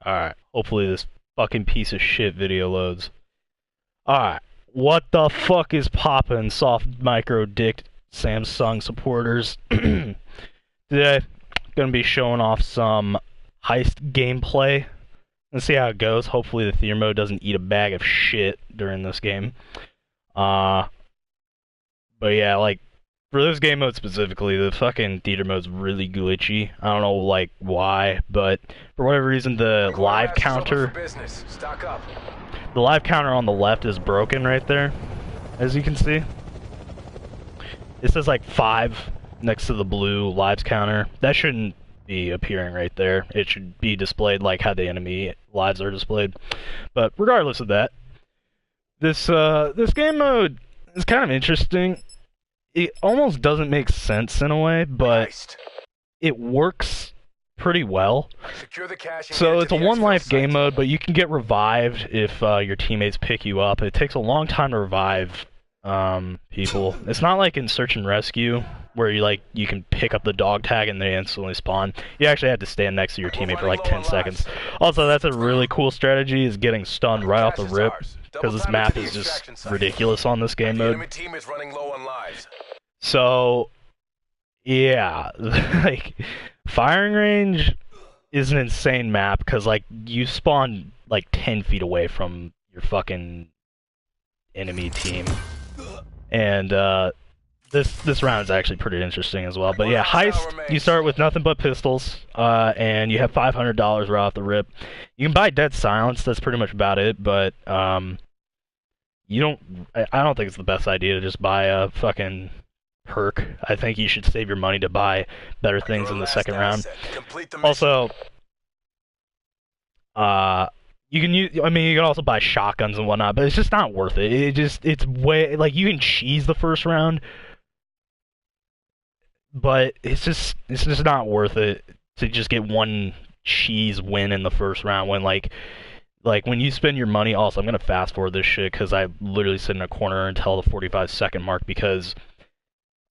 Alright, hopefully this fucking piece of shit video loads. Alright, what the fuck is poppin', soft micro dick Samsung supporters? Today, gonna be showing off some Heist gameplay. Let's see how it goes. Hopefully the theater mode doesn't eat a bag of shit during this game. But yeah, like, for this game mode specifically, the fucking theater mode's really glitchy. I don't know, like, why, but for whatever reason, the live counter on the left is broken right there, as you can see. It says, like, 5 next to the blue lives counter. That shouldn't be appearing right there. It should be displayed like how the enemy lives are displayed. But regardless of that, this game mode is kind of interesting. It almost doesn't make sense in a way, but it works pretty well. So it's a one-life game mode, but you can get revived if your teammates pick you up. It takes a long time to revive people. It's not like in Search and Rescue, where you can pick up the dog tag and they instantly spawn. You actually have to stand next to your teammate for like 10 seconds. Also, that's a really cool strategy, is getting stunned right off the rip, because this map is just ridiculous on this game mode. So, yeah, like, firing range is an insane map, because, like, you spawn, like, 10 feet away from your fucking enemy team. And, this round is actually pretty interesting as well. But yeah, Heist, you start with nothing but pistols, and you have $500 right off the rip. You can buy Dead Silence, that's pretty much about it, but, I don't think it's the best idea to just buy a fucking perk. I think you should save your money to buy better things in the second round. Also, you can also buy shotguns and whatnot, but it's just not worth it. It's way, like, you can cheese the first round, but it's just not worth it to just get one cheese win in the first round when, like when you spend your money. Also, I'm gonna fast forward this shit because I literally sit in a corner until the 45-second mark, because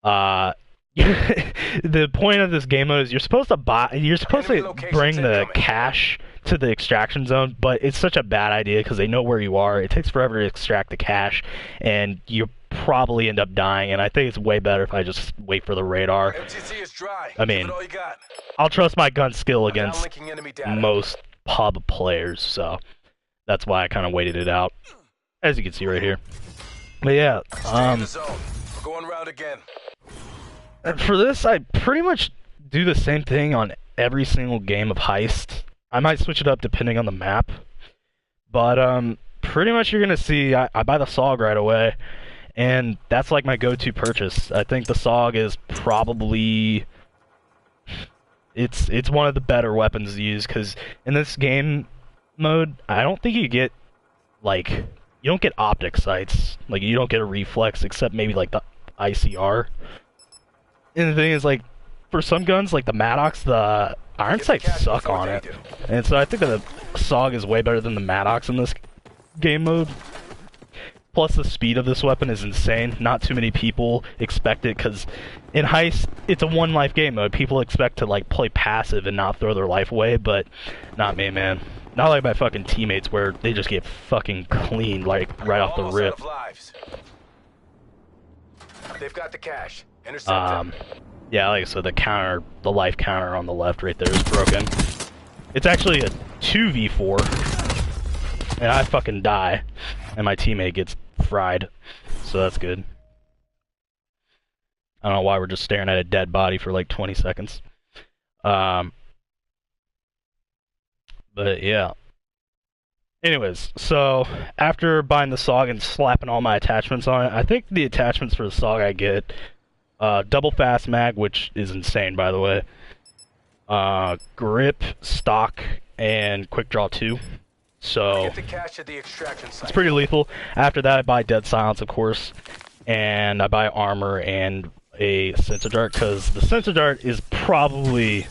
the point of this game mode is you're supposed to bring the cash to the extraction zone, but it's such a bad idea because they know where you are. It takes forever to extract the cash, and you probably end up dying, and I think it's way better if I just wait for the radar. I mean, I'll trust my gun skill against most pub players, so that's why I kind of waited it out, as you can see right here. But yeah, for this, I pretty much do the same thing on every single game of Heist. I might switch it up depending on the map, but pretty much you're gonna see I buy the SOG right away, and that's like my go-to purchase. I think the SOG is probably it's one of the better weapons to use, because in this game mode, I don't think you get, like, you don't get optic sights. Like, you don't get a reflex, except maybe like the ICR. And the thing is, like, for some guns, like the Maddox, the iron sights suck on it. And so I think that the SOG is way better than the Maddox in this game mode. Plus, the speed of this weapon is insane. Not too many people expect it, because in Heist, it's a one-life game mode. People expect to, like, play passive and not throw their life away, but not me, man. Not like my fucking teammates, where they just get fucking cleaned, like, right off the rip. They've got the cash. Yeah, like I said, the life counter on the left right there is broken. It's actually a 2v4, and I fucking die, and my teammate gets fried, so that's good. I don't know why we're just staring at a dead body for like 20 seconds. But yeah. Anyways, so after buying the SOG and slapping all my attachments on it, I think the attachments for the SOG I get, double fast mag, which is insane, by the way, grip, stock, and quick draw 2. So it's pretty lethal. After that, I buy Dead Silence, of course, and I buy armor and a sensor dart, because the sensor dart is probably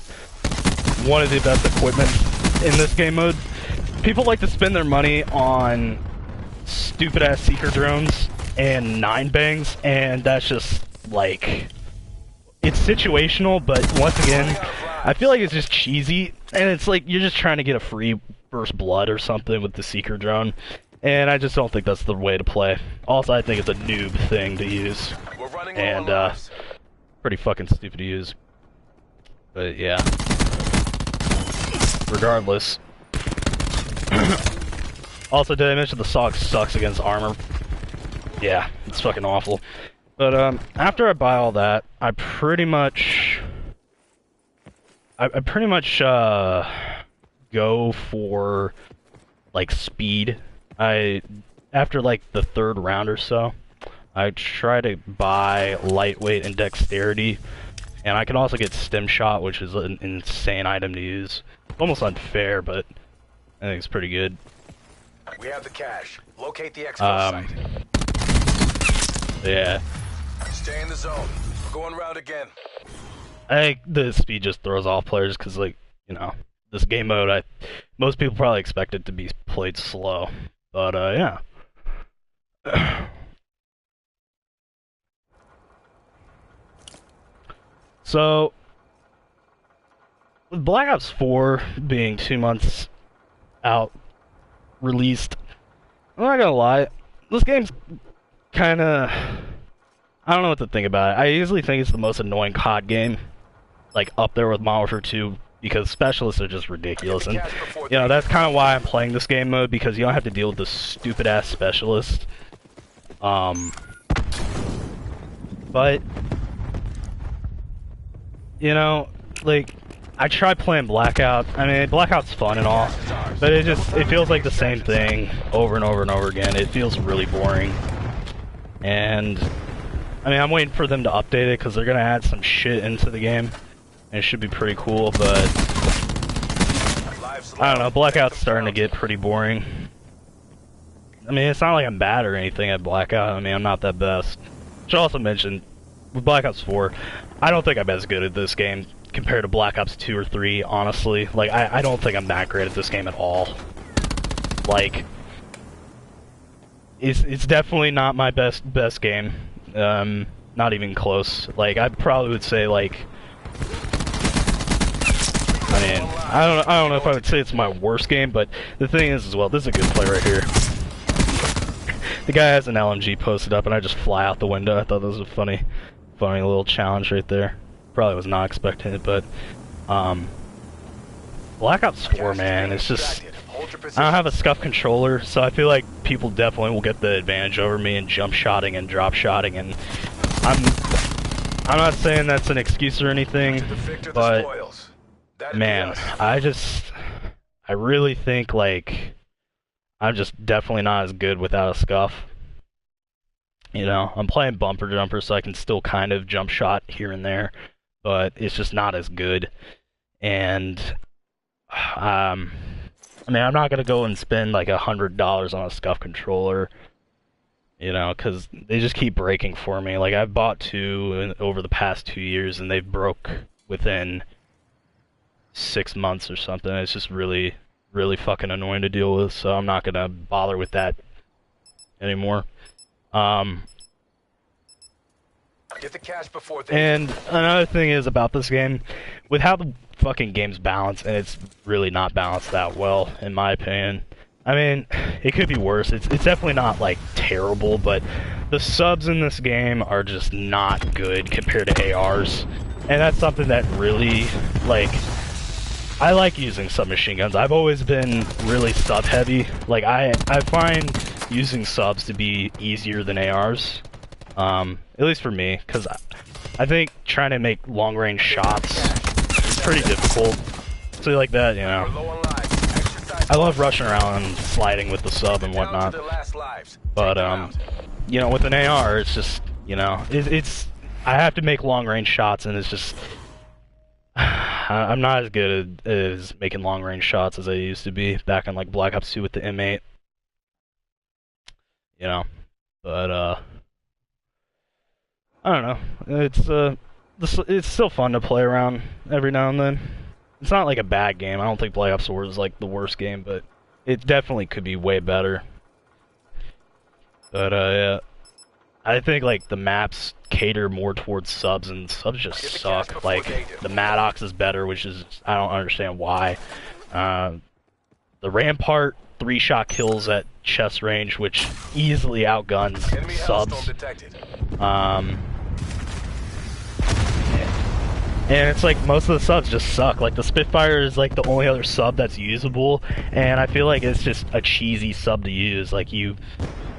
one of the best equipment in this game mode. People like to spend their money on stupid ass seeker drones and 9-bangs, and that's just, like, it's situational, but once again, I feel like it's just cheesy, and it's like you're just trying to get a free First Blood or something with the Seeker drone. And I just don't think that's the way to play. Also, I think it's a noob thing to use. We're running And, low on lives. pretty fucking stupid to use. But, yeah. Regardless. Also, did I mention the SOG sucks against armor? Yeah, it's fucking awful. But, after I buy all that, I pretty much... I pretty much, go for, like, speed. After, like, the third round or so, I try to buy lightweight and dexterity, and I can also get stim shot, which is an insane item to use. Almost unfair, but I think it's pretty good. We have the cash. Locate the exfil site. Yeah. Stay in the zone. We're going round again. I think the speed just throws off players, because, like, you know, this game mode, most people probably expect it to be played slow. But, yeah. So, with Black Ops 4 being 2 months out, released, I'm not gonna lie, this game's kinda... I don't know what to think about it. I usually think it's the most annoying COD game, like, up there with Modern Warfare 2, because specialists are just ridiculous, and, you know, that's kind of why I'm playing this game mode, because you don't have to deal with the stupid-ass specialist. But, you know, like, I tried playing Blackout. I mean, Blackout's fun and all, but it feels like the same thing over and over and over again. It feels really boring. And, I mean, I'm waiting for them to update it, because they're gonna add some shit into the game. And it should be pretty cool, but I don't know, Blackout's starting to get pretty boring. I mean, it's not like I'm bad or anything at Blackout. I mean, I'm not that best. Should also mention, with Black Ops 4, I don't think I'm as good at this game compared to Black Ops 2 or 3, honestly. Like, I don't think I'm that great at this game at all. Like, it's definitely not my best game. Not even close. Like, I probably would say, like, I mean, I don't know if I would say it's my worst game, but the thing is, as well, this is a good play right here. The guy has an LMG posted up, and I just fly out the window. I thought that was a funny little challenge right there. Probably was not expecting it, but Black Ops 4, man, it's just, I don't have a scuff controller, so I feel like people definitely will get the advantage over me in jump shotting and drop shotting, and I'm not saying that's an excuse or anything, but man, I really think, like, I'm just definitely not as good without a scuff. You know, I'm playing bumper jumper, so I can still kind of jump shot here and there, but it's just not as good. And, I mean, I'm not gonna go and spend like $100 on a scuff controller, you know, because they just keep breaking for me. Like, I've bought two over the past 2 years, and they've broke within 6 months or something. It's just really fucking annoying to deal with, so I'm not gonna bother with that anymore. Get the cash before they... And another thing is about this game, with how the fucking game's balanced, and it's really not balanced that well, in my opinion. I mean, it could be worse. It's definitely not, like, terrible, but the subs in this game are just not good compared to ARs. And that's something that really, like, I like using submachine guns. I've always been really sub-heavy. Like, I find using subs to be easier than ARs. At least for me, because I think trying to make long-range shots is pretty difficult. So like that, you know. I love rushing around and sliding with the sub and whatnot. But, you know, with an AR, it's just, you know, it's I have to make long-range shots, and it's just... I'm not as good as making long-range shots as I used to be back in, like, Black Ops 2 with the M8. You know, but, I don't know. It's still fun to play around every now and then. It's not like a bad game. I don't think Black Ops 4 is, like, the worst game, but it definitely could be way better. But, yeah. I think, like, the maps cater more towards subs, and subs just suck. Like, the Maddox is better, which is, I don't understand why. The Rampart 3-shot kills at chest range, which easily outguns Enemy subs. hellstorm detected. And it's like most of the subs just suck. Like the Spitfire is like the only other sub that's usable, and I feel like it's just a cheesy sub to use. Like you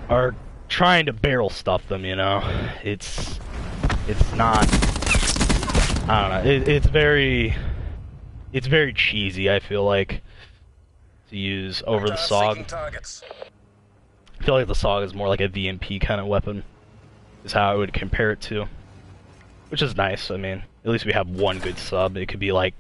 are trying to barrel stuff them, you know? It's not. I don't know. It's very cheesy. I feel like to use over the SOG. I feel like the SOG is more like a VMP kind of weapon. Is how I would compare it to. Which is nice. I mean, at least we have one good sub. It could be like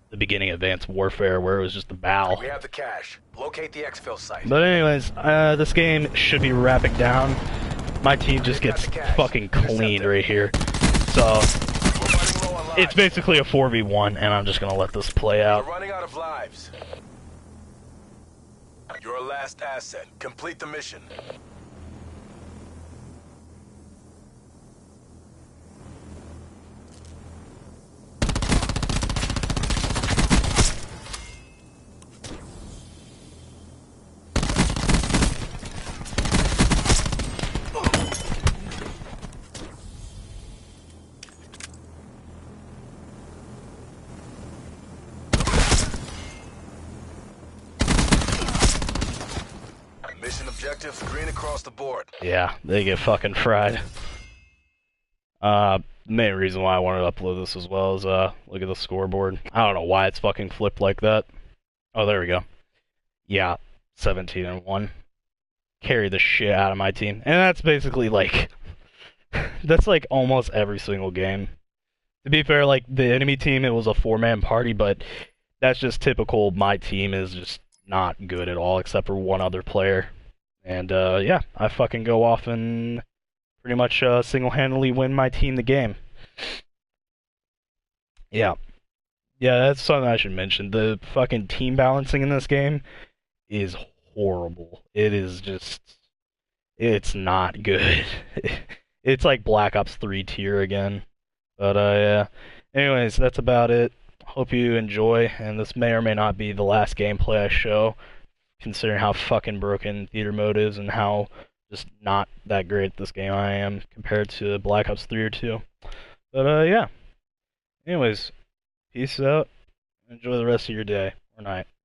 the beginning of Advanced Warfare where it was just the BAL. We have the cache. Locate the exfil site. But anyways, this game should be wrapping down. My team just gets fucking cleaned right here. So, it's basically a 4v1, and I'm just gonna let this play out. We're running out of lives. Your last asset. Complete the mission. Mission objectives green across the board. Yeah, they get fucking fried. The main reason why I wanted to upload this as well is, look at the scoreboard. I don't know why it's fucking flipped like that. Oh, there we go. Yeah, 17-1. Carry the shit out of my team. And that's basically like, that's like almost every single game. To be fair, like, the enemy team, it was a 4-man party, but that's just typical. My team is just not good at all, except for one other player. And, yeah, I fucking go off and pretty much single-handedly win my team the game. Yeah. Yeah, that's something I should mention. The fucking team balancing in this game is horrible. It is just... It's not good. It's like Black Ops 3 tier again. But, yeah. Anyways, that's about it. Hope you enjoy, and this may or may not be the last gameplay I show, considering how fucking broken theater mode is and how just not that great at this game I am compared to Black Ops 3 or 2. But, yeah. Anyways, peace out. Enjoy the rest of your day or night.